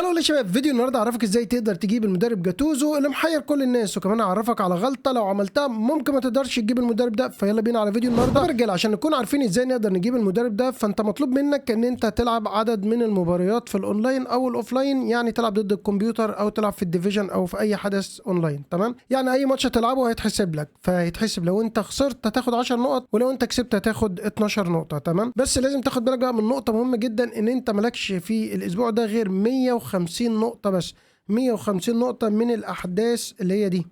هلا يا شباب، فيديو النهارده اعرفك ازاي تقدر تجيب المدرب جاتوزو اللي محير كل الناس، وكمان اعرفك على غلطه لو عملتها ممكن ما تقدرش تجيب المدرب ده. فيلا بينا على فيديو النهارده. طب يا رجاله، عشان نكون عارفين ازاي نقدر نجيب المدرب ده، فانت مطلوب منك ان انت تلعب عدد من المباريات في الاونلاين او الاوفلاين، يعني تلعب ضد الكمبيوتر او تلعب في الديفيجن او في اي حدث اونلاين. تمام؟ يعني اي ماتش هتلعبه هيتحسب لك، فهيتحسب لو انت خسرت هتاخد 10 نقط، ولو انت كسبت هتاخد 12 نقطه. تمام؟ بس لازم تاخد بالك بقى من نقطه مهمه جدا، ان انت مالكش في الاسبوع ده غير 150 نقطه بس. 150 نقطة من الأحداث اللي هي دي،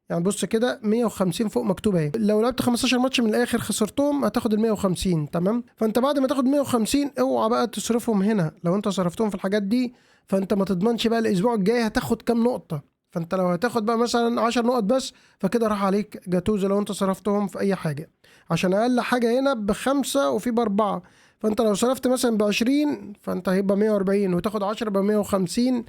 يعني بص كده 150 فوق مكتوبة اهي. لو لعبت 15 ماتش من الآخر خسرتهم هتاخد ال 150. تمام؟ فأنت بعد ما تاخد 150 اوعى بقى تصرفهم هنا. لو أنت صرفتهم في الحاجات دي فأنت ما تضمنش بقى الأسبوع الجاي هتاخد كام نقطة. فأنت لو هتاخد بقى مثلا 10 نقط بس فكده راح عليك جاتوزو لو أنت صرفتهم في أي حاجة، عشان أقل حاجة هنا ب5 وفي ب4. فأنت لو صرفت مثلا ب20 فأنت هيبقى 140 وتاخد 10 ب 150،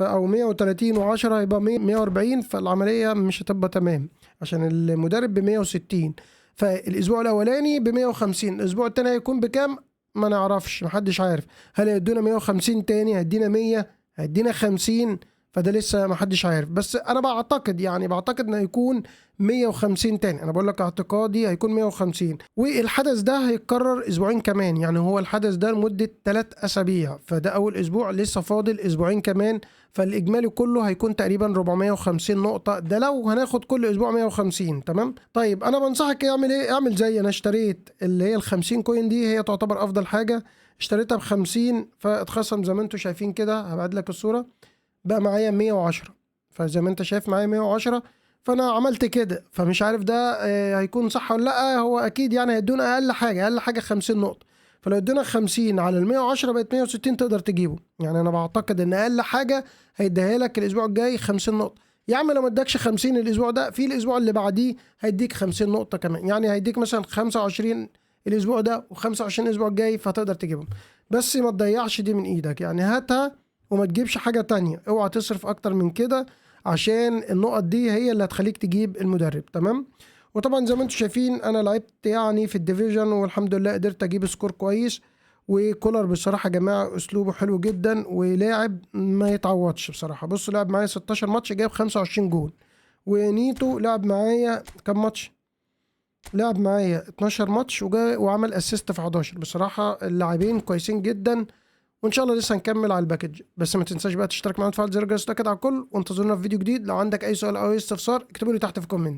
او 130 و10 يبقى 140. فالعمليه مش هتبقى تمام عشان المدرب ب 160. فالاسبوع الاولاني ب 150، الاسبوع الثاني هيكون بكام ما نعرفش، محدش عارف. هل هيدونا 150 تاني، هيدينا 100، هيدينا 50؟ فده لسه محدش عارف، بس انا بعتقد بعتقد انه هيكون 150 تاني. انا بقول لك اعتقادي هيكون 150. والحدث ده هيتكرر اسبوعين كمان، يعني هو الحدث ده لمده 3 اسابيع، فده اول اسبوع، لسه فاضل اسبوعين كمان، فالاجمالي كله هيكون تقريبا 450 نقطه، ده لو هناخد كل اسبوع 150. تمام؟ طيب انا بنصحك اعمل ايه؟ اعمل زي انا اشتريت اللي هي ال50 كوين دي، هي تعتبر افضل حاجه. اشتريتها ب50 فاتخصم زي ما انتم شايفين كده، هبعد لك الصوره، بقى معايا 110. فزي ما انت شايف معايا 110، فانا عملت كده. فمش عارف ده هيكون صح ولا لا. هو اكيد يعني هيدونا اقل حاجه 50 نقطه، فلو ادونا 50 على ال 110 بقت 160 تقدر تجيبه. يعني انا بعتقد ان اقل حاجه هيديها لك الاسبوع الجاي 50 نقطه. يا عم لو ما ادكش 50 الاسبوع ده، في الاسبوع اللي بعديه هيديك 50 نقطه كمان، يعني هيديك مثلا 25 الاسبوع ده و25 الاسبوع الجاي، فتقدر تجيبهم. بس ما تضيعش دي من ايدك، يعني هاتها وما تجيبش حاجة تانية. اوعى تصرف اكتر من كده، عشان النقط دي هي اللي هتخليك تجيب المدرب. تمام؟ وطبعا زي ما انتم شايفين انا لعبت يعني في الديفيجن والحمد لله قدرت اجيب سكور كويس. وكولر بصراحة يا جماعة اسلوبه حلو جدا، ولاعب ما يتعوضش بصراحة. بصوا لعب معايا 16 ماتش جايب 25 جول. ونيتو لعب معايا كام ماتش؟ لعب معايا 12 ماتش وعمل اسيست في 11. بصراحة اللاعبين كويسين جدا، وان شاء الله لسه هنكمل على الباكج. بس ما تنساش بقى تشترك معانا وتفعل زر الجرس ده كده على الكل، وانتظرونا في فيديو جديد. لو عندك اي سؤال او اي استفسار اكتبوا لي تحت في الكومنت.